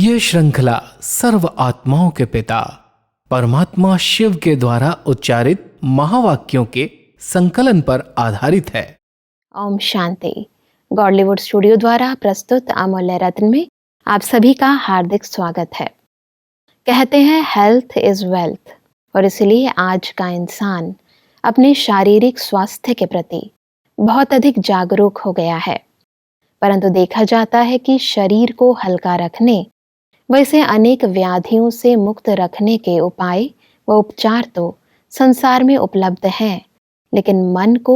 ये श्रृंखला सर्व आत्माओं के पिता परमात्मा शिव के द्वारा उच्चारित महावाक्यों के संकलन पर आधारित है। ओम शांति। गॉडलीवुड स्टूडियो द्वारा प्रस्तुत अमूल्य रत्न में आप सभी का हार्दिक स्वागत है। कहते हैं हेल्थ इज वेल्थ, और इसलिए आज का इंसान अपने शारीरिक स्वास्थ्य के प्रति बहुत अधिक जागरूक हो गया है। परंतु देखा जाता है कि शरीर को हल्का रखने व इसे अनेक व्याधियों से मुक्त रखने के उपाय व उपचार तो संसार में उपलब्ध हैं, लेकिन मन को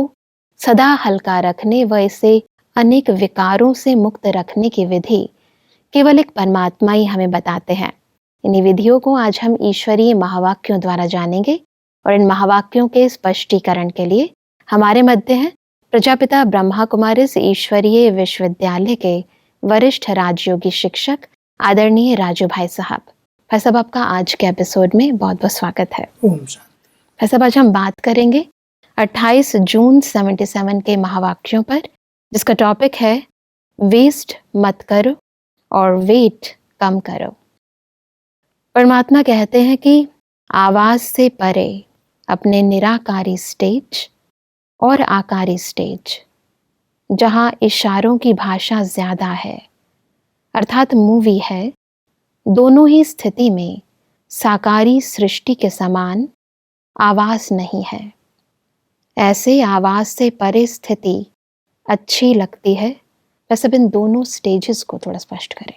सदा हल्का रखने व इसे अनेक विकारों से मुक्त रखने की विधि केवल एक परमात्मा ही हमें बताते हैं। इन्हीं विधियों को आज हम ईश्वरीय महावाक्यों द्वारा जानेंगे, और इन महावाक्यों के स्पष्टीकरण के लिए हमारे मध्य हैं प्रजापिता ब्रह्मा कुमारिस ईश्वरीय विश्वविद्यालय के वरिष्ठ राजयोगी शिक्षक आदरणीय राजू भाई साहब। भाई साहब, आपका आज के एपिसोड में बहुत बहुत स्वागत है। ओम शांति। भाई साहब, आज हम बात करेंगे 28 जून 77 के महावाक्यों पर, जिसका टॉपिक है वेस्ट मत करो और वेट कम करो। परमात्मा कहते हैं कि आवाज से परे अपने निराकारी स्टेज और आकारी स्टेज, जहां इशारों की भाषा ज्यादा है अर्थात मूवी है, दोनों ही स्थिति में साकारी सृष्टि के समान आवाज नहीं है। ऐसे आवाज से परे स्थिति अच्छी लगती है। वैसे इन दोनों स्टेजेस को थोड़ा स्पष्ट करें।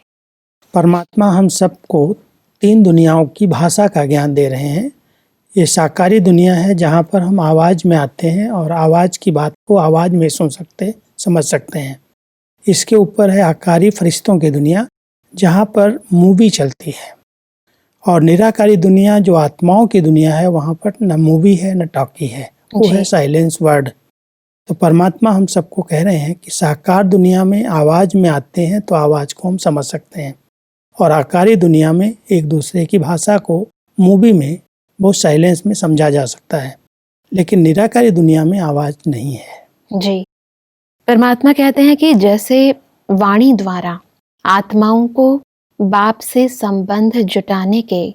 परमात्मा हम सबको 3 दुनियाओं की भाषा का ज्ञान दे रहे हैं। ये साकारी दुनिया है जहाँ पर हम आवाज़ में आते हैं और आवाज़ की बात को आवाज़ में समझ सकते हैं। इसके ऊपर है आकारी फरिश्तों की दुनिया, जहाँ पर मूवी चलती है। और निराकारी दुनिया जो आत्माओं की दुनिया है, वहाँ पर न मूवी है न टॉकी है, वो है साइलेंस वर्ड। तो परमात्मा हम सबको कह रहे हैं कि साकार दुनिया में आवाज़ में आते हैं तो आवाज़ को हम समझ सकते हैं, और आकारी दुनिया में एक दूसरे की भाषा को मूवी में बहुत साइलेंस में समझा जा सकता है, लेकिन निराकारी दुनिया में आवाज़ नहीं है। जी, परमात्मा कहते हैं कि जैसे वाणी द्वारा आत्माओं को बाप से संबंध जुटाने के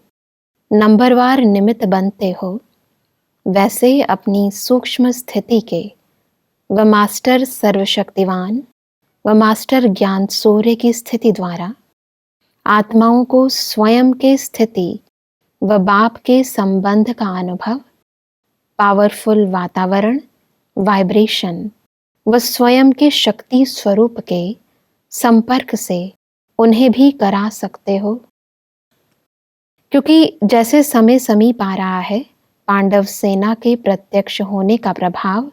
नंबरवार निमित्त बनते हो, वैसे अपनी सूक्ष्म स्थिति के व मास्टर सर्वशक्तिवान व मास्टर ज्ञान सूर्य की स्थिति द्वारा आत्माओं को स्वयं के स्थिति व बाप के संबंध का अनुभव, पावरफुल वातावरण, वाइब्रेशन व स्वयं के शक्ति स्वरूप के संपर्क से उन्हें भी करा सकते हो। क्योंकि जैसे समय समीप आ रहा है, पांडव सेना के प्रत्यक्ष होने का प्रभाव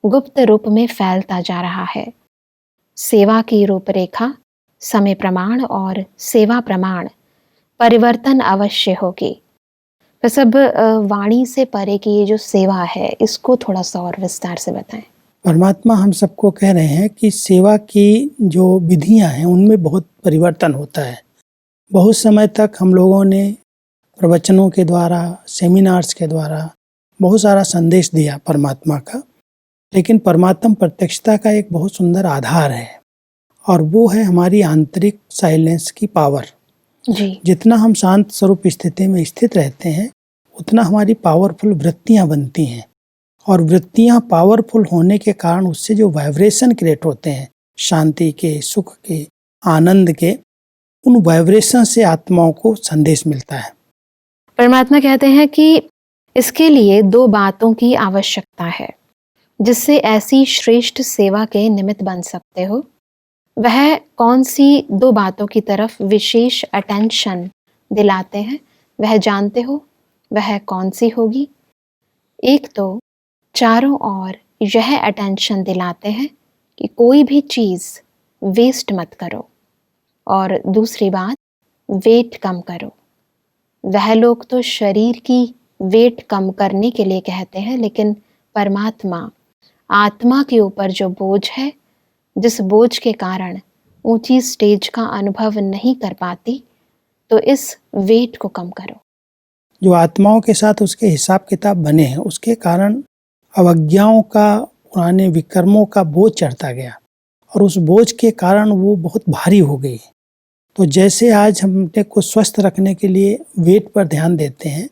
गुप्त रूप में फैलता जा रहा है। सेवा की रूपरेखा, समय प्रमाण और सेवा प्रमाण परिवर्तन अवश्य होगी। तो सब वाणी से परे की ये जो सेवा है, इसको थोड़ा सा और विस्तार से बताएं। परमात्मा हम सबको कह रहे हैं कि सेवा की जो विधियां हैं उनमें बहुत परिवर्तन होता है। बहुत समय तक हम लोगों ने प्रवचनों के द्वारा, सेमिनार्स के द्वारा बहुत सारा संदेश दिया परमात्मा का, लेकिन परमात्मा प्रत्यक्षता का एक बहुत सुंदर आधार है, और वो है हमारी आंतरिक साइलेंस की पावर। जी। जितना हम शांत स्वरूप स्थिति में स्थित रहते हैं, उतना हमारी पावरफुल वृत्तियाँ बनती हैं, और वृत्तियाँ पावरफुल होने के कारण उससे जो वाइब्रेशन क्रिएट होते हैं, शांति के, सुख के, आनंद के, उन वाइब्रेशन से आत्माओं को संदेश मिलता है। परमात्मा कहते हैं कि इसके लिए 2 बातों की आवश्यकता है जिससे ऐसी श्रेष्ठ सेवा के निमित्त बन सकते हो। वह कौन सी 2 बातों की तरफ विशेष अटेंशन दिलाते हैं, वह जानते हो? वह कौन सी होगी? एक तो चारों ओर यह अटेंशन दिलाते हैं कि कोई भी चीज़ वेस्ट मत करो, और दूसरी बात वेट कम करो। वह लोग तो शरीर की वेट कम करने के लिए कहते हैं, लेकिन परमात्मा आत्मा के ऊपर जो बोझ है, जिस बोझ के कारण ऊंची स्टेज का अनुभव नहीं कर पाती, तो इस वेट को कम करो। जो आत्माओं के साथ उसके हिसाब किताब बने हैं, उसके कारण अवज्ञाओं का, पुराने विकर्मों का बोझ चढ़ता गया, और उस बोझ के कारण वो बहुत भारी हो गई। तो जैसे आज हम अपने को स्वस्थ रखने के लिए वेट पर ध्यान देते हैं,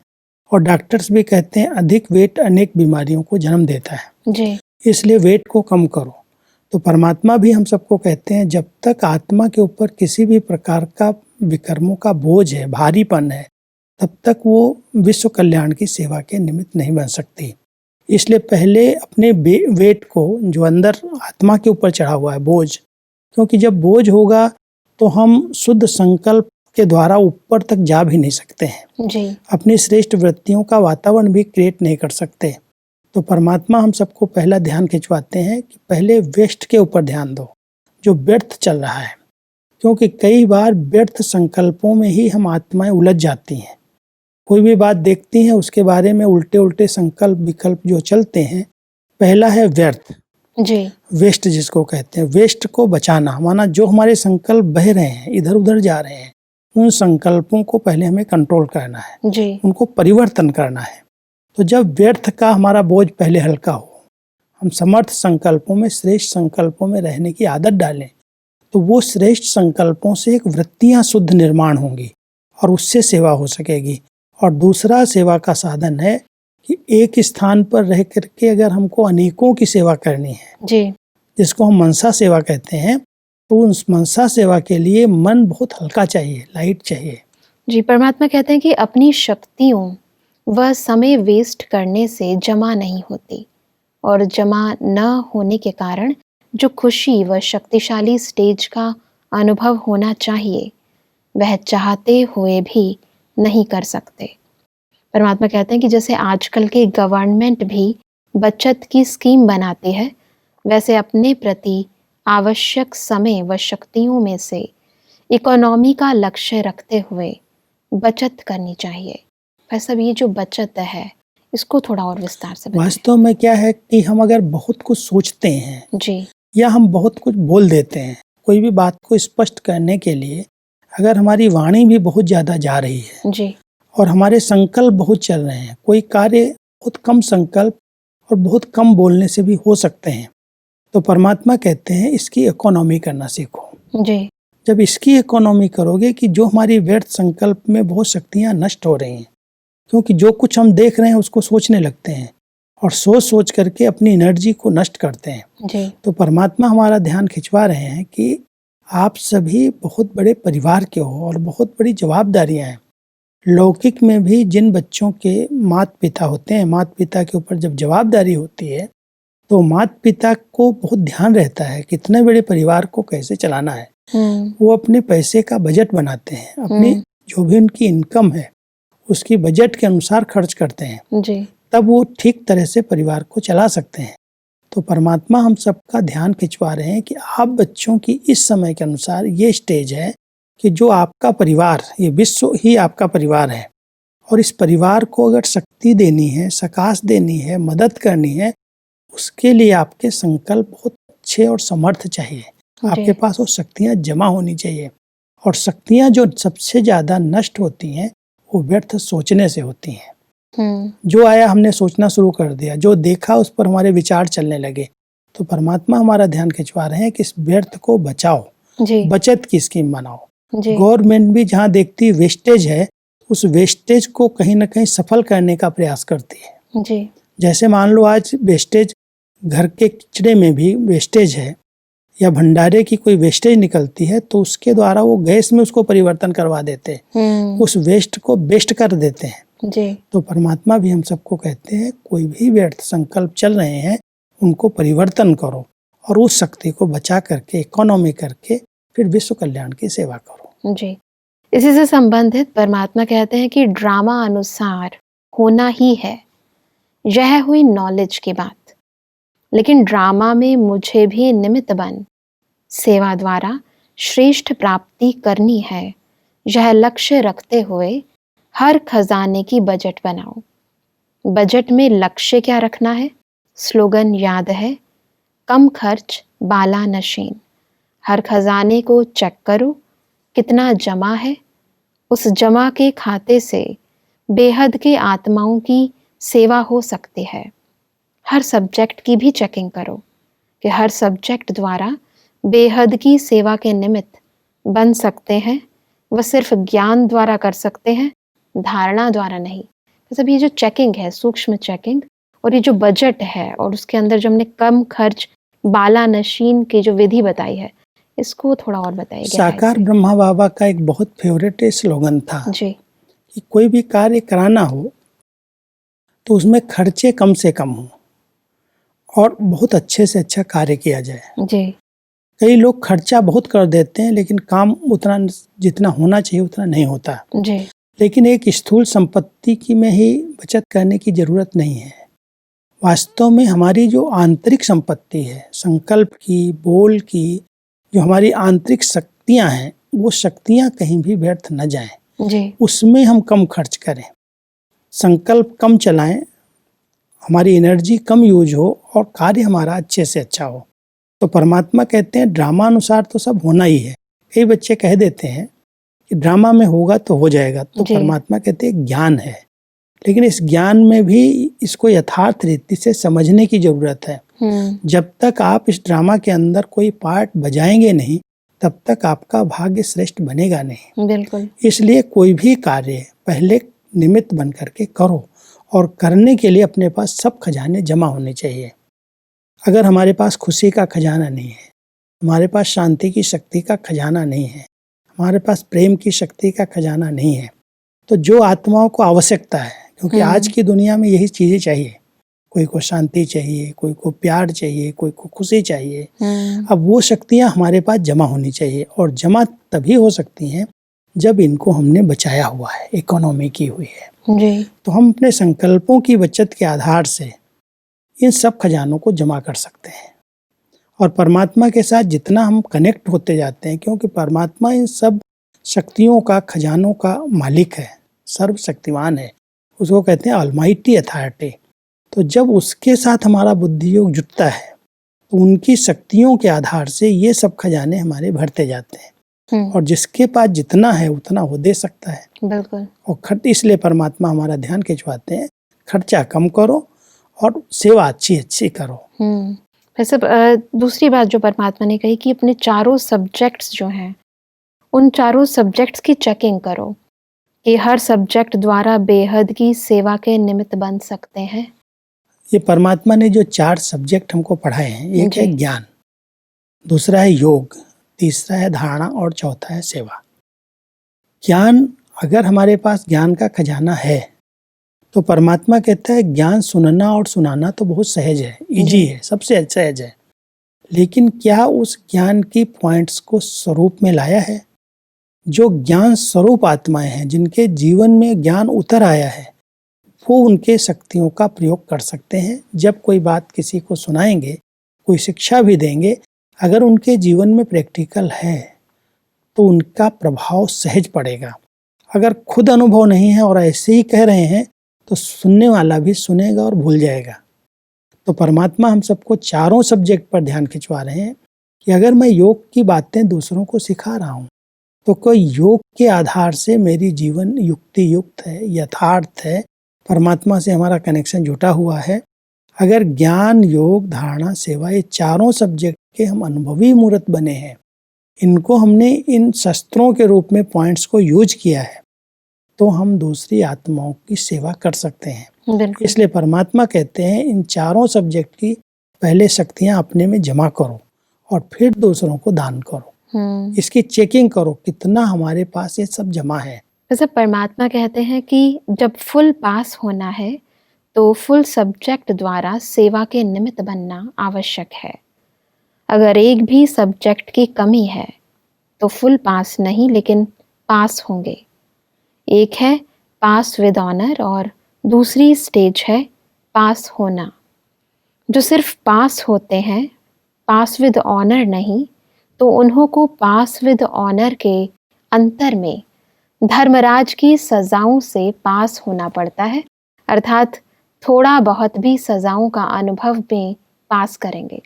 और डॉक्टर्स भी कहते हैं अधिक वेट अनेक बीमारियों को जन्म देता है, जी। इसलिए वेट को कम करो। तो परमात्मा भी हम सबको कहते हैं जब तक आत्मा के ऊपर किसी भी प्रकार का विकर्मों का बोझ है, भारीपन है, तब तक वो विश्व कल्याण की सेवा के निमित्त नहीं बन सकती। इसलिए पहले अपने वेट को, जो अंदर आत्मा के ऊपर चढ़ा हुआ है बोझ, क्योंकि जब बोझ होगा तो हम शुद्ध संकल्प के द्वारा ऊपर तक जा भी नहीं सकते हैं, जी। अपनी श्रेष्ठ वृत्तियों का वातावरण भी क्रिएट नहीं कर सकते। तो परमात्मा हम सबको पहला ध्यान खिंचवाते हैं कि पहले वेस्ट के ऊपर ध्यान दो, जो व्यर्थ चल रहा है, क्योंकि कई बार व्यर्थ संकल्पों में ही हम आत्माएं उलझ जाती हैं। कोई भी बात देखती हैं, उसके बारे में उल्टे उल्टे संकल्प विकल्प जो चलते हैं। पहला है व्यर्थ, जी। वेस्ट जिसको कहते हैं। वेस्ट को बचाना, माना जो हमारे संकल्प बह रहे हैं, इधर उधर जा रहे हैं, उन संकल्पों को पहले हमें कंट्रोल करना है, जी। उनको परिवर्तन करना है। तो जब व्यर्थ का हमारा बोझ पहले हल्का हो, हम समर्थ संकल्पों में, श्रेष्ठ संकल्पों में रहने की आदत डालें, तो वो श्रेष्ठ संकल्पों से एक वृत्तियां शुद्ध निर्माण होंगी और उससे सेवा हो सकेगी। और दूसरा सेवा का साधन है कि एक स्थान पर रह करके अगर हमको अनेकों की सेवा करनी है, जी। जिसको हम मनसा सेवा कहते हैं, तो उस मनसा सेवा के लिए मन बहुत हल्का चाहिए, लाइट चाहिए। जी, परमात्मा कहते हैं कि अपनी शक्तियों व समय वेस्ट करने से जमा नहीं होती, और जमा न होने के कारण जो खुशी व शक्तिशाली स्टेज का अनुभव होना चाहिए, वह चाहते हुए भी नहीं कर सकते। परमात्मा कहते हैं कि जैसे आजकल के गवर्नमेंट भी बचत की स्कीम बनाती है, वैसे अपने प्रति आवश्यक समय व शक्तियों में से इकोनॉमी का लक्ष्य रखते हुए बचत करनी चाहिए। भाई साहब, ये जो बचत है, इसको थोड़ा और विस्तार से बताएं। वास्तव में क्या है कि हम अगर बहुत कुछ सोचते हैं जी। या हम बहुत कुछ बोल देते हैं, कोई भी बात को स्पष्ट करने के लिए अगर हमारी वाणी भी बहुत ज़्यादा जा रही है जी। और हमारे संकल्प बहुत चल रहे हैं, कोई कार्य बहुत कम संकल्प और बहुत कम बोलने से भी हो सकते हैं, तो परमात्मा कहते हैं इसकी इकोनॉमी करना सीखो। जी। जब इसकी इकोनॉमी करोगे कि जो हमारी व्यर्थ संकल्प में बहुत शक्तियाँ नष्ट हो रही हैं, क्योंकि जो कुछ हम देख रहे हैं उसको सोचने लगते हैं और सोच सोच करके अपनी एनर्जी को नष्ट करते हैं। जी। तो परमात्मा हमारा ध्यान खिंचवा रहे हैं कि आप सभी बहुत बड़े परिवार के हो और बहुत बड़ी जवाबदारियां हैं। लौकिक में भी जिन बच्चों के माता पिता होते हैं, माता पिता के ऊपर जब जवाबदारी होती है तो माता पिता को बहुत ध्यान रहता है कि इतने बड़े परिवार को कैसे चलाना है। वो अपने पैसे का बजट बनाते हैं, अपनी जो भी उनकी इनकम है उसकी बजट के अनुसार खर्च करते हैं। जी। तब वो ठीक तरह से परिवार को चला सकते हैं। तो परमात्मा हम सबका ध्यान खिंचवा रहे हैं कि आप बच्चों की इस समय के अनुसार ये स्टेज है कि जो आपका परिवार, ये विश्व ही आपका परिवार है, और इस परिवार को अगर शक्ति देनी है, सकाश देनी है, मदद करनी है, उसके लिए आपके संकल्प बहुत अच्छे और समर्थ चाहिए। आपके पास वो शक्तियाँ जमा होनी चाहिए। और शक्तियाँ जो सबसे ज़्यादा नष्ट होती हैं वो व्यर्थ सोचने से होती हैं। जो आया हमने सोचना शुरू कर दिया, जो देखा उस पर हमारे विचार चलने लगे। तो परमात्मा हमारा ध्यान खिंचवा रहे हैं कि इस व्यर्थ को बचाओ, बचत की स्कीम बनाओ। गवर्नमेंट भी जहाँ देखती वेस्टेज है, उस वेस्टेज को कहीं ना कहीं सफल करने का प्रयास करती है। जी। जैसे मान लो आज वेस्टेज घर के कचरे में भी वेस्टेज है, या भंडारे की कोई वेस्टेज निकलती है तो उसके द्वारा वो गैस में उसको परिवर्तन करवा देते हैं, उस वेस्ट को बेस्ट कर देते हैं। जी। तो परमात्मा भी हम सबको कहते हैं कोई भी व्यर्थ संकल्प चल रहे हैं उनको परिवर्तन करो और उस शक्ति को बचा करके, इकोनॉमी करके फिर विश्व कल्याण की सेवा करो। जी। इसी से संबंधित परमात्मा कहते हैं कि ड्रामा अनुसार होना ही है, यह हुई नॉलेज की बात, लेकिन ड्रामा में मुझे भी निमित्त बन सेवा द्वारा श्रेष्ठ प्राप्ति करनी है, यह लक्ष्य रखते हुए हर खजाने की बजट बनाओ। बजट में लक्ष्य क्या रखना है? स्लोगन याद है, कम खर्च बाला नशीन। हर खजाने को चेक करो कितना जमा है, उस जमा के खाते से बेहद के आत्माओं की सेवा हो सकती है। हर सब्जेक्ट की भी चेकिंग करो कि हर सब्जेक्ट द्वारा बेहद की सेवा के निमित्त बन सकते हैं वह सिर्फ ज्ञान द्वारा कर सकते हैं, धारणा द्वारा नहीं। तो सब ये जो चेकिंग है, सूक्ष्म चेकिंग, और ये जो बजट है और उसके अंदर जो हमने कम खर्च बाला नशीन की जो विधि बताई है, इसको थोड़ा और बताइए। साकार ब्रह्मा बाबा का एक बहुत फेवरेट स्लोगन था जी कि कोई भी कार्य कराना हो तो उसमें खर्चे कम से कम हो और बहुत अच्छे से अच्छा कार्य किया जाए। जी कई लोग खर्चा बहुत कर देते हैं लेकिन काम उतना जितना होना चाहिए उतना नहीं होता। जी लेकिन एक स्थूल संपत्ति की में ही बचत करने की जरूरत नहीं है। वास्तव में हमारी जो आंतरिक संपत्ति है, संकल्प की, बोल की, जो हमारी आंतरिक शक्तियां हैं, वो शक्तियां कहीं भी व्यर्थ न जाएं। जी उसमें हम कम खर्च करें, संकल्प कम चलाएं, हमारी एनर्जी कम यूज हो और कार्य हमारा अच्छे से अच्छा हो। तो परमात्मा कहते हैं ड्रामा अनुसार तो सब होना ही है। कई बच्चे कह देते हैं कि ड्रामा में होगा तो हो जाएगा, तो परमात्मा कहते हैं ज्ञान है, लेकिन इस ज्ञान में भी इसको यथार्थ रीति से समझने की जरूरत है। जब तक आप इस ड्रामा के अंदर कोई पार्ट बजाएंगे नहीं, तब तक आपका भाग्य श्रेष्ठ बनेगा नहीं। बिल्कुल। इसलिए कोई भी कार्य पहले निमित्त बन करके करो, और करने के लिए अपने पास सब खजाने जमा होने चाहिए। अगर हमारे पास खुशी का खजाना नहीं है, हमारे पास शांति की शक्ति का खजाना नहीं है, हमारे पास प्रेम की शक्ति का खजाना नहीं है, तो जो आत्माओं को आवश्यकता है, क्योंकि आज की दुनिया में यही चीजें चाहिए, कोई को शांति चाहिए, कोई को प्यार चाहिए, कोई को खुशी चाहिए। अब वो शक्तियां हमारे पास जमा होनी चाहिए, और जमा तभी हो सकती हैं जब इनको हमने बचाया हुआ है, इकोनॉमी की हुई है। जी तो हम अपने संकल्पों की बचत के आधार से इन सब खजानों को जमा कर सकते हैं। और परमात्मा के साथ जितना हम कनेक्ट होते जाते हैं, क्योंकि परमात्मा इन सब शक्तियों का, खजानों का मालिक है, सर्वशक्तिमान है, उसको कहते हैं ऑलमाइटी अथॉरिटी। तो जब उसके साथ हमारा बुद्धि योग जुटता है तो उनकी शक्तियों के आधार से ये सब खजाने हमारे भरते जाते हैं, और जिसके पास जितना है उतना वो दे सकता है। बिल्कुल। और इसलिए परमात्मा हमारा ध्यान खिंचवाते हैं, खर्चा कम करो और सेवा अच्छी अच्छी करो। वैसे दूसरी बात जो परमात्मा ने कही कि अपने चारों सब्जेक्ट्स जो हैं, उन चारों सब्जेक्ट्स की चेकिंग करो कि हर सब्जेक्ट द्वारा बेहद की सेवा के निमित्त बन सकते हैं। ये परमात्मा ने जो 4 सब्जेक्ट हमको पढ़ाए हैं, एक है ज्ञान, दूसरा है योग, तीसरा है धारणा, और चौथा है सेवा। ज्ञान, अगर हमारे पास ज्ञान का खजाना है तो परमात्मा कहता है ज्ञान सुनना और सुनाना तो बहुत सहज है, इजी है, सबसे सहज है, लेकिन क्या उस ज्ञान की पॉइंट्स को स्वरूप में लाया है? जो ज्ञान स्वरूप आत्माएं हैं, जिनके जीवन में ज्ञान उतर आया है, वो उनके शक्तियों का प्रयोग कर सकते हैं। जब कोई बात किसी को सुनाएंगे, कोई शिक्षा भी देंगे, अगर उनके जीवन में प्रैक्टिकल है तो उनका प्रभाव सहज पड़ेगा। अगर खुद अनुभव नहीं है और ऐसे ही कह रहे हैं तो सुनने वाला भी सुनेगा और भूल जाएगा। तो परमात्मा हम सबको चारों सब्जेक्ट पर ध्यान खिंचवा रहे हैं कि अगर मैं योग की बातें दूसरों को सिखा रहा हूँ तो कोई योग के आधार से मेरी जीवन युक्ति युक्त है, यथार्थ है, परमात्मा से हमारा कनेक्शन जुटा हुआ है। अगर ज्ञान, योग, धारणा, सेवा, ये चारों सब्जेक्ट के हम अनुभवी मूर्त बने हैं, इनको हमने इन शस्त्रों के रूप में पॉइंट्स को यूज किया है, तो हम दूसरी आत्माओं की सेवा कर सकते हैं। इसलिए परमात्मा कहते हैं इन चारों सब्जेक्ट की पहले शक्तियां अपने में जमा करो और फिर दूसरों को दान करो। इसकी चेकिंग करो कितना हमारे पास ये सब जमा है। जैसे परमात्मा कहते हैं कि जब फुल पास होना है तो फुल सब्जेक्ट द्वारा सेवा के निमित्त बनना आवश्यक है। अगर एक भी सब्जेक्ट की कमी है तो फुल पास नहीं लेकिन पास होंगे। एक है पास विद ऑनर और दूसरी स्टेज है पास होना। जो सिर्फ पास होते हैं, पास विद ऑनर नहीं, तो उन्हों को पास विद ऑनर के अंतर में धर्मराज की सजाओं से पास होना पड़ता है, अर्थात थोड़ा बहुत भी सजाओं का अनुभव में पास करेंगे।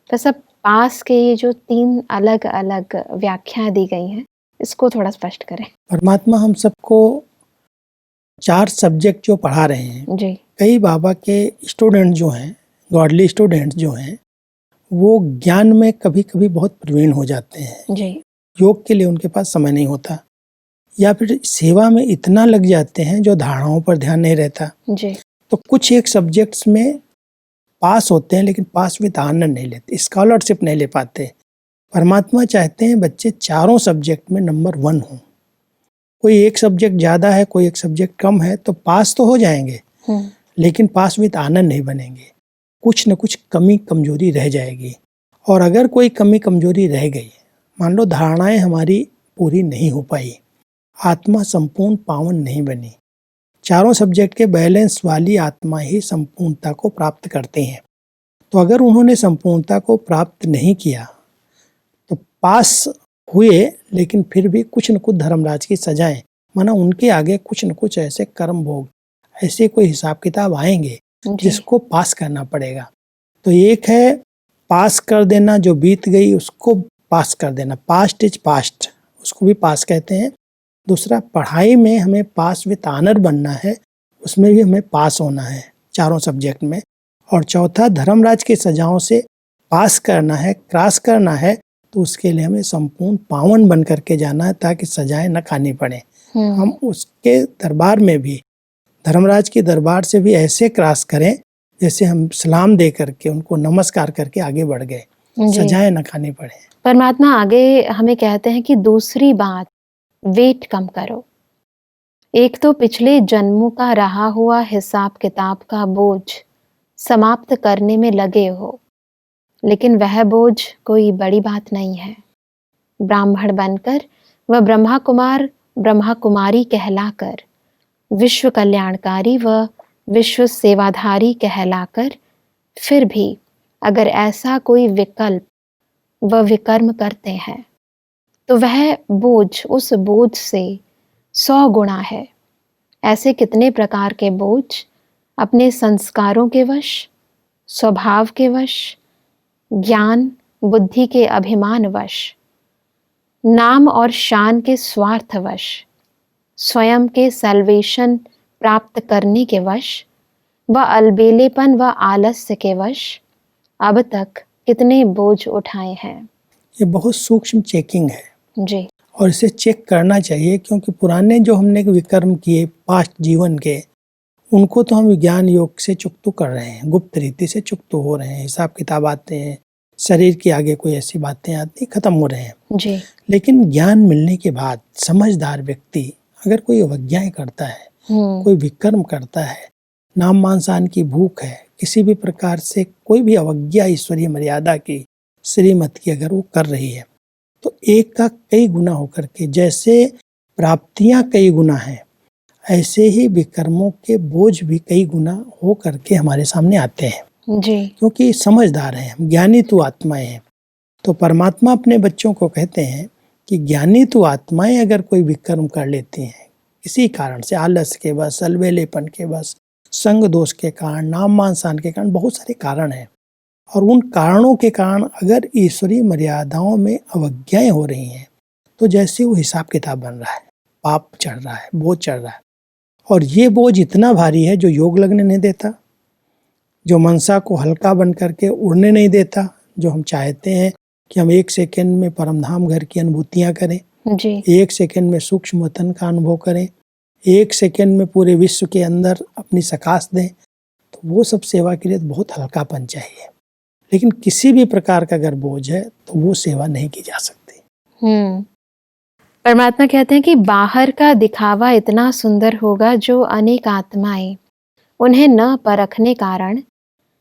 तो सब पास के ये जो 3 अलग अलग व्याख्याएं दी गई हैं, इसको थोड़ा स्पष्ट करें। परमात्मा हम सबको 4 सब्जेक्ट जो पढ़ा रहे हैं जी। कई बाबा के स्टूडेंट जो हैं, गॉडली स्टूडेंट्स जो हैं, वो ज्ञान में कभी कभी बहुत प्रवीण हो जाते हैं। जी। योग के लिए उनके पास समय नहीं होता, या फिर सेवा में इतना लग जाते हैं जो धारणाओं पर ध्यान नहीं रहता। जी। तो कुछ एक सब्जेक्ट्स में पास होते हैं लेकिन पास विद ऑनर नहीं लेते, स्कॉलरशिप नहीं ले पाते। परमात्मा चाहते हैं बच्चे चारों सब्जेक्ट में नंबर 1 हो। कोई एक सब्जेक्ट ज़्यादा है, कोई एक सब्जेक्ट कम है, तो पास तो हो जाएंगे लेकिन पास विद ऑनर नहीं बनेंगे। कुछ न कुछ कमी कमजोरी रह जाएगी। और अगर कोई कमी कमजोरी रह गई, मान लो धारणाएं हमारी पूरी नहीं हो पाई, आत्मा संपूर्ण पावन नहीं बनी। चारों सब्जेक्ट के बैलेंस वाली आत्मा ही संपूर्णता को प्राप्त करते हैं। तो अगर उन्होंने संपूर्णता को प्राप्त नहीं किया तो पास हुए लेकिन फिर भी कुछ न कुछ धर्मराज की सजाएं, माना उनके आगे कुछ न कुछ ऐसे कर्म भोग, ऐसे कोई हिसाब किताब आएंगे जिसको पास करना पड़ेगा। तो एक है पास कर देना, जो बीत गई उसको पास कर देना, पास्ट इज पास्ट, उसको भी पास कहते हैं। दूसरा, पढ़ाई में हमें पास विद ऑनर बनना है, उसमें भी हमें पास होना है चारों सब्जेक्ट में। और चौथा, धर्मराज की सजाओं से पास करना है, क्रॉस करना है, तो उसके लिए हमें संपूर्ण पावन बन करके जाना है ताकि सजाएं न खानी पड़े। हम उसके दरबार में भी, धर्मराज के दरबार से भी ऐसे क्रॉस करें जैसे हम सलाम दे करके उनको नमस्कार करके आगे बढ़ गए, सजाएं न खानी पड़े। परमात्मा आगे हमें कहते हैं कि दूसरी बात, वेट कम करो। एक तो पिछले जन्मों का रहा हुआ हिसाब किताब का बोझ समाप्त करने में लगे हो, लेकिन वह बोझ कोई बड़ी बात नहीं है। ब्राह्मण बनकर व ब्रह्मा कुमार ब्रह्मा कुमारी कहलाकर, विश्व कल्याणकारी व विश्व सेवाधारी कहलाकर, फिर भी अगर ऐसा कोई विकल्प व विकर्म करते हैं तो वह बोझ उस बोझ से 100 गुना है। ऐसे कितने प्रकार के बोझ अपने संस्कारों के वश, स्वभाव के वश, ज्ञान बुद्धि के अभिमान वश, नाम और शान के स्वार्थवश, स्वयं के सल्वेशन प्राप्त करने के वश व अलबेलेपन व आलस्य के वश अब तक कितने बोझ उठाए हैं। ये बहुत सूक्ष्म चेकिंग है जी। और इसे चेक करना चाहिए, क्योंकि पुराने जो हमने विकर्म किए पास्ट जीवन के, उनको तो हम विज्ञान योग से चुकतू कर रहे हैं, गुप्त रीति से चुकतू हो रहे हैं, हिसाब किताब आते हैं, शरीर के आगे कोई ऐसी बातें आती खत्म हो रहे हैं जी। लेकिन ज्ञान मिलने के बाद समझदार व्यक्ति अगर कोई अवज्ञाएं करता है, कोई विकर्म करता है, नाम मान शान की भूख है, किसी भी प्रकार से कोई भी अवज्ञा ईश्वरीय मर्यादा की, श्रीमत की अगर वो कर रही है, तो एक का कई गुना होकर के, जैसे प्राप्तियां कई गुना हैं, ऐसे ही विकर्मों के बोझ भी कई गुना हो करके हमारे सामने आते हैं जी। क्योंकि समझदार हैं, ज्ञानी तू आत्माएं हैं। तो परमात्मा अपने बच्चों को कहते हैं कि ज्ञानी तू आत्माएं अगर कोई विकर्म कर लेती हैं किसी कारण से, आलस्य के बस, अलबेलेपन के बस, संग दोष के कारण, नाम मान शान के कारण, बहुत सारे कारण हैं, और उन कारणों के कारण अगर ईश्वरीय मर्यादाओं में अवज्ञाएं हो रही हैं, तो जैसे वो हिसाब किताब बन रहा है, पाप चढ़ रहा है, बोझ चढ़ रहा है। और ये बोझ इतना भारी है जो योग लगने नहीं देता, जो मनसा को हल्का बन करके उड़ने नहीं देता, जो हम चाहते हैं कि हम 1 सेकंड में परमधाम घर की अनुभूतियां करें जी। 1 सेकंड में सूक्ष्म वतन का अनुभव करें, 1 सेकंड में पूरे विश्व के अंदर अपनी सकाश दें, तो वो सब सेवा के लिए बहुत हल्कापन चाहिए। लेकिन किसी भी प्रकार का अगर बोझ है तो वो सेवा नहीं की जा सकती। परमात्मा कहते हैं कि बाहर का दिखावा इतना सुंदर होगा जो अनेक आत्माएं उन्हें न परखने कारण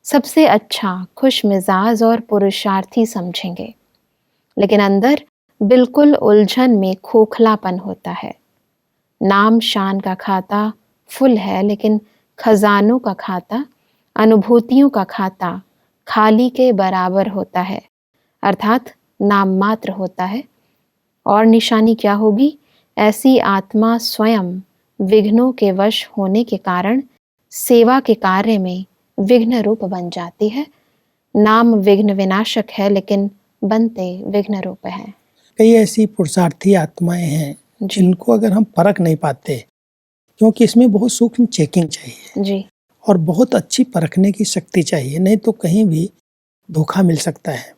सबसे अच्छा, खुश मिजाज और पुरुषार्थी समझेंगे, लेकिन अंदर बिल्कुल उलझन में खोखलापन होता है। नाम शान का खाता फुल है, लेकिन खजानों का खाता, अनुभूतियों का खाता खाली के बराबर होता है, अर्थात नाम मात्र होता है। और निशानी क्या होगी? ऐसी आत्मा स्वयं विघ्नों के वश होने के कारण सेवा के कार्य में विघ्न रूप बन जाती है। नाम विघ्न विनाशक है, लेकिन बनते विघ्न रूप है। कई ऐसी पुरुषार्थी आत्माएं हैं जिनको अगर हम परख नहीं पाते, क्योंकि इसमें बहुत सूक्ष्म चेकिंग चाहिए जी। और बहुत अच्छी परखने की शक्ति चाहिए, नहीं तो कहीं भी धोखा मिल सकता है।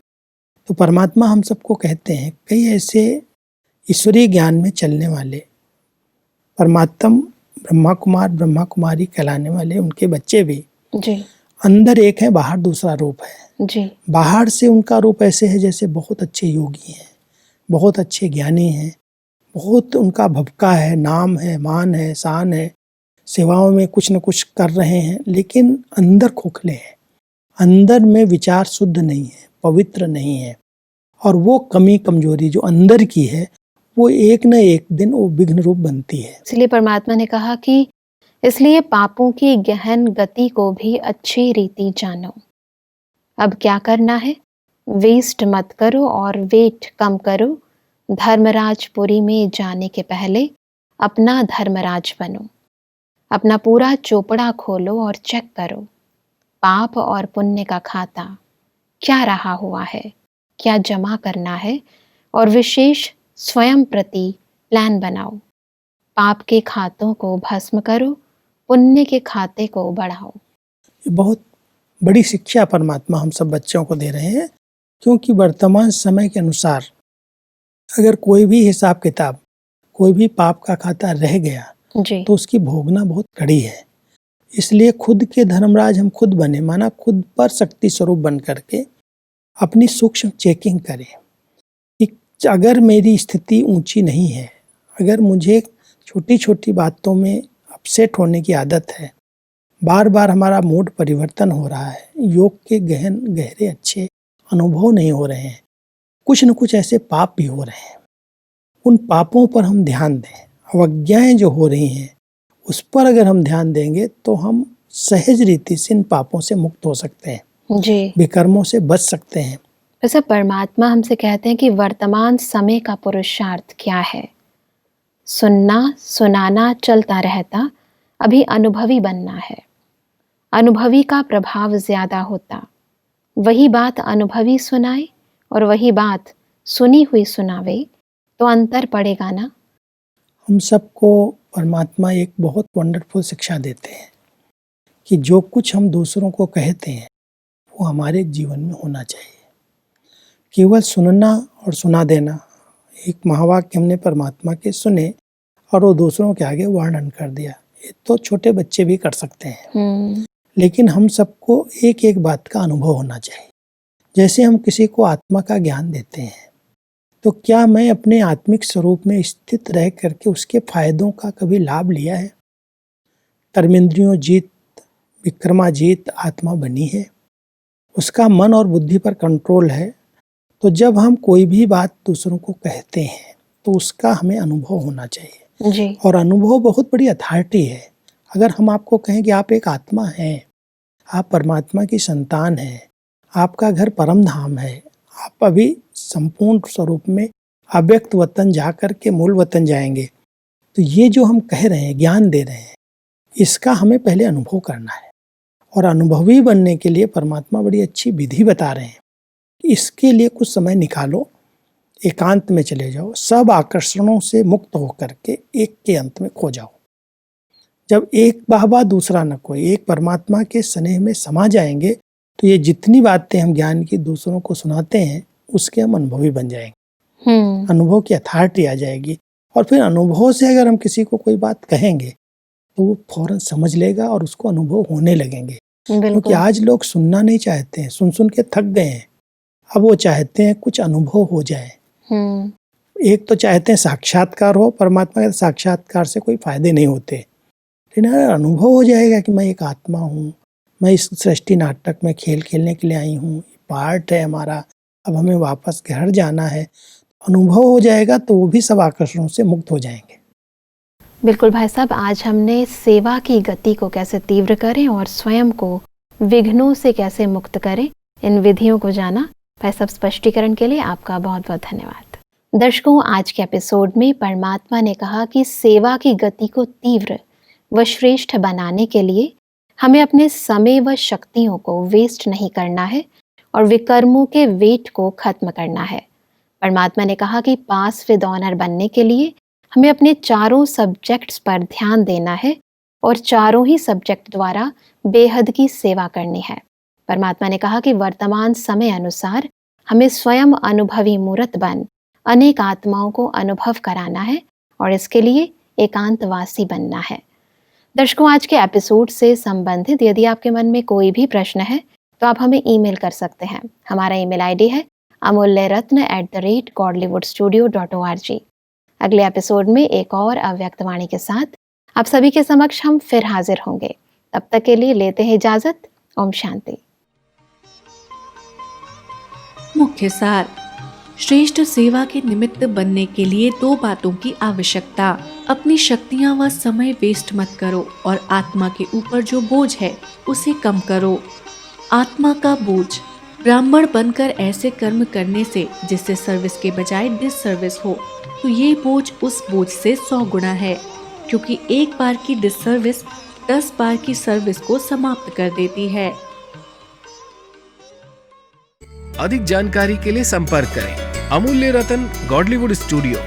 तो परमात्मा हम सबको कहते हैं कई ऐसे ईश्वरीय ज्ञान में चलने वाले परमात्म ब्रह्मा कुमार ब्रह्मा कुमारी कहलाने वाले उनके बच्चे भी जी अंदर एक है, बाहर दूसरा रूप है। जी बाहर से उनका रूप ऐसे है जैसे बहुत अच्छे योगी हैं, बहुत अच्छे ज्ञानी हैं, बहुत उनका भवका है, नाम है, मान है, शान है, सेवाओं में कुछ न कुछ कर रहे हैं, लेकिन अंदर खोखले हैं, अंदर में विचार शुद्ध नहीं है, पवित्र नहीं है। और वो कमी कमजोरी जो अंदर की है वो एक न एक दिन वो विघ्न रूप बनती है। इसलिए परमात्मा ने कहा कि इसलिए पापों की गहन गति को भी अच्छी रीति जानो। अब क्या करना है? वेस्ट मत करो और वेट कम करो। धर्मराजपुरी में जाने के पहले अपना धर्मराज बनो। अपना पूरा चोपड़ा खोलो और चेक करो पाप और पुण्य का खाता क्या रहा हुआ है, क्या जमा करना है, और विशेष स्वयं प्रति प्लान बनाओ। पाप के खातों को भस्म करो, पुण्य के खाते को बढ़ाओ। ये बहुत बड़ी शिक्षा परमात्मा हम सब बच्चों को दे रहे हैं, क्योंकि वर्तमान समय के अनुसार अगर कोई भी हिसाब किताब, कोई भी पाप का खाता रह गया जी तो उसकी भोगना बहुत कड़ी है। इसलिए खुद के धर्मराज हम खुद बने, माना खुद पर शक्ति स्वरूप बन करके अपनी सूक्ष्म चेकिंग करें कि अगर मेरी स्थिति ऊंची नहीं है, अगर मुझे छोटी छोटी बातों में अपसेट होने की आदत है, बार बार हमारा मूड परिवर्तन हो रहा है, योग के गहन गहरे अच्छे अनुभव नहीं हो रहे हैं, कुछ न कुछ ऐसे पाप भी हो रहे हैं, उन पापों पर हम ध्यान दें। अवज्ञाएं जो हो रही हैं उस पर अगर हम ध्यान देंगे तो हम सहज रीति से इन पापों से मुक्त हो सकते हैं, जी विकर्मों से बच सकते हैं। वैसे परमात्मा हमसे कहते हैं कि वर्तमान समय का पुरुषार्थ क्या है? सुनना सुनाना चलता रहता, अभी अनुभवी बनना है। अनुभवी का प्रभाव ज्यादा होता, वही बात अनुभवी सुनाए और वही बात सुनी हुई सुनावे तो अंतर पड़ेगा ना। हम सबको परमात्मा एक बहुत वंडरफुल शिक्षा देते हैं कि जो कुछ हम दूसरों को कहते हैं वो हमारे जीवन में होना चाहिए। केवल सुनना और सुना देना, एक महावाक्य हमने परमात्मा के सुने और वो दूसरों के आगे वर्णन कर दिया, ये तो छोटे बच्चे भी कर सकते हैं। लेकिन हम सबको एक एक बात का अनुभव होना चाहिए। जैसे हम किसी को आत्मा का ज्ञान देते हैं तो क्या मैं अपने आत्मिक स्वरूप में स्थित रह करके उसके फायदों का कभी लाभ लिया है? कर्मेंद्रियों जीत, विक्रमाजीत आत्मा बनी है, उसका मन और बुद्धि पर कंट्रोल है। तो जब हम कोई भी बात दूसरों को कहते हैं तो उसका हमें अनुभव होना चाहिए जी और अनुभव बहुत बड़ी अथॉरिटी है। अगर हम आपको कहें कि आप एक आत्मा हैं, आप परमात्मा की संतान हैं, आपका घर परम धाम है, आप अभी संपूर्ण स्वरूप में अव्यक्त वतन जाकर के मूल वतन जाएंगे, तो ये जो हम कह रहे हैं, ज्ञान दे रहे हैं, इसका हमें पहले अनुभव करना है। और अनुभवी बनने के लिए परमात्मा बड़ी अच्छी विधि बता रहे हैं। इसके लिए कुछ समय निकालो, एकांत में चले जाओ, सब आकर्षणों से मुक्त होकर के एक के अंत में खो जाओ। जब एक बाबा दूसरा न कोई, एक परमात्मा के स्नेह में समा जाएंगे तो ये जितनी बातें हम ज्ञान की दूसरों को सुनाते हैं उसके हम अनुभवी बन जाएंगे। अनुभव की अथॉरिटी आ जाएगी और फिर अनुभव से अगर हम किसी को कोई बात कहेंगे तो वो फौरन समझ लेगा और उसको अनुभव होने लगेंगे। क्योंकि आज लोग सुनना नहीं चाहते हैं, सुन सुन के थक गए हैं। अब वो चाहते हैं कुछ अनुभव हो जाए। एक तो चाहते हैं साक्षात्कार हो, परमात्मा के साक्षात्कार से कोई फायदे नहीं होते, लेकिन अनुभव हो जाएगा कि मैं एक आत्मा हूँ, मैं इस सृष्टि नाटक में खेल खेलने के लिए आई हूँ, पार्ट है हमारा, अब हमें वापस घर जाना है। अनुभव हो जाएगा तो वो भी सब आकर्षणों से मुक्त हो जाएंगे। बिल्कुल भाई साहब, आज हमने सेवा की गति को कैसे तीव्र करें और स्वयं को विघ्नों से कैसे मुक्त करें, इन विधियों को जाना। भाई साहब, स्पष्टीकरण के लिए आपका बहुत बहुत धन्यवाद। दर्शकों, आज के एपिसोड में परमात्मा ने कहा कि सेवा की गति को तीव्र व श्रेष्ठ बनाने के लिए हमें अपने समय व शक्तियों को वेस्ट नहीं करना है और विकर्मों के वेट को खत्म करना है। परमात्मा ने कहा कि पास विद ऑनर बनने के लिए हमें अपने चारों सब्जेक्ट्स पर ध्यान देना है और चारों ही सब्जेक्ट द्वारा बेहद की सेवा करनी है। परमात्मा ने कहा कि वर्तमान समय अनुसार हमें स्वयं अनुभवी मूर्त बन अनेक आत्माओं को अनुभव कराना है और इसके लिए एकांतवासी बनना है। दर्शकों, आज के एपिसोड से संबंधित यदि आपके मन में कोई भी प्रश्न है तो आप हमें ईमेल कर सकते हैं। हमारा ईमेल आईडी है amulyaratna@godlywoodstudio.org। अगले एपिसोड में एक और अव्यक्त वाणी के साथ आप सभी के समक्ष हम फिर हाजिर होंगे। तब तक के लिए लेते हैं इजाजत। ओम शांति। मुख्य सार। श्रेष्ठ सेवा के निमित्त बनने के लिए 2 बातों की आवश्यकता। अपनी शक्तियां व समय वेस्ट मत करो और आत्मा के ऊपर जो बोझ है उसे कम करो। आत्मा का बोझ। ब्राह्मण बनकर ऐसे कर्म करने से जिससे सर्विस के बजाय डिससर्विस हो, तो ये बोझ उस बोझ से 100 गुना है, क्योंकि एक बार की डिससर्विस 10 बार की सर्विस को समाप्त कर देती है। अधिक जानकारी के लिए संपर्क करें Amulya Ratan Godlywood studio,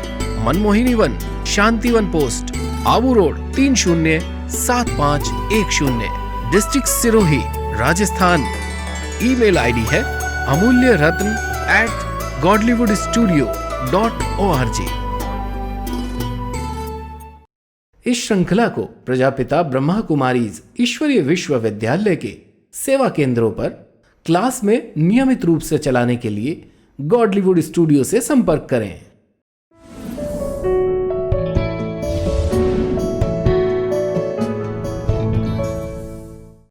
Manmohini Van, Shanti Van post, Abu road 307510, district Sirohi, Rajasthan. Email ID है amulyaratn@godlywoodstudio.org। इस श्रृंखला को प्रजापिता ब्रह्मा कुमारीज ईश्वरीय विश्वविद्यालय के सेवा केंद्रों पर क्लास में नियमित रूप से चलाने के लिए गॉडलीवुड स्टूडियो से संपर्क करें।